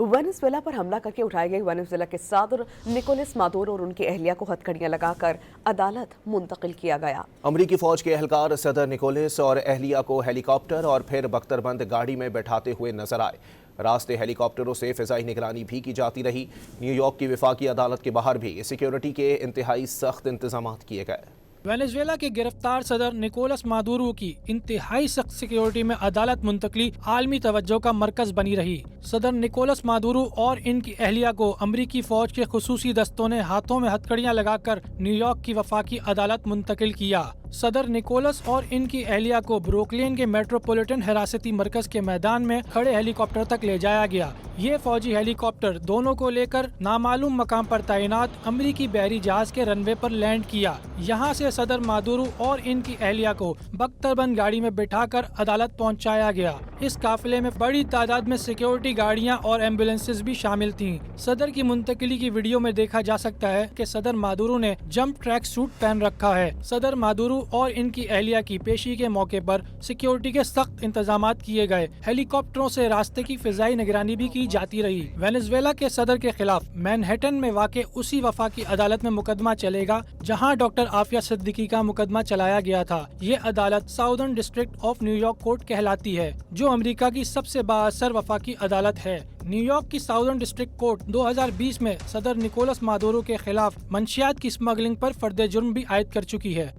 Venezuela पर हमला करके उठाए गए वेनेजुएला के सदर निकोलस मादुरो और उनकी अहलिया को हथकड़ियां लगाकर अदालत मुंतकिल किया गया। अमरीकी फौज के एहलकार सदर निकोलस और अहलिया को हेलीकॉप्टर और फिर बख्तरबंद गाड़ी में बैठाते हुए नजर आए। रास्ते हेलीकॉप्टरों से फिजाई निगरानी भी की जाती रही। न्यूयॉर्क की वफाकी अदालत के बाहर भी सिक्योरिटी के इंतहाई सख्त इंतजाम किए गए। वेनेजुएला के गिरफ्तार सदर निकोलस मादुरो की इंतहाई सख्त सिक्योरिटी में अदालत मुंतकली आलमी तवज्जो का मरकज बनी रही। सदर निकोलस मादुरो और इनकी अहलिया को अमरीकी फौज के खुसूसी दस्तों ने हाथों में हथकड़ियां लगाकर न्यूयॉर्क की वफाकी अदालत मुंतकिल किया। सदर निकोलस और इनकी अहलिया को ब्रुकलिन के मेट्रोपॉलिटन हिरासती मरकज के मैदान में खड़े हेलीकॉप्टर तक ले जाया गया। ये फौजी हेलीकॉप्टर दोनों को लेकर नामालूम मकाम पर तैनात अमरीकी बहरी जहाज के रनवे पर लैंड किया। यहाँ से सदर मादुरो और इनकी अहलिया को बख्तरबंद गाड़ी में बिठाकर अदालत पहुँचाया गया। इस काफिले में बड़ी तादाद में सिक्योरिटी गाड़ियाँ और एम्बुलेंसेज भी शामिल थीं। सदर की मुंतकिली की वीडियो में देखा जा सकता है कि सदर मादुरो ने जंप ट्रैक सूट पहन रखा है। सदर मादुरो और इनकी अहलिया की पेशी के मौके पर सिक्योरिटी के सख्त इंतजाम किए गए। हेलीकॉप्टरों से रास्ते की फिजाई निगरानी भी की जाती रही। वेनेजुएला के सदर के खिलाफ मैनहट्टन में वाक़े उसी वफाकी अदालत में मुकदमा चलेगा जहां डॉक्टर आफिया सिद्दीकी का मुकदमा चलाया गया था। ये अदालत southern district of New York court कहलाती है, जो अमेरिका की सबसे बाअसर वफाकी अदालत है। न्यूयॉर्क की साउदर्न डिस्ट्रिक्ट कोर्ट 2020 में सदर निकोलस मादुरो के खिलाफ मंशियात की स्मगलिंग पर फर्द जुर्म भी आयद कर चुकी है।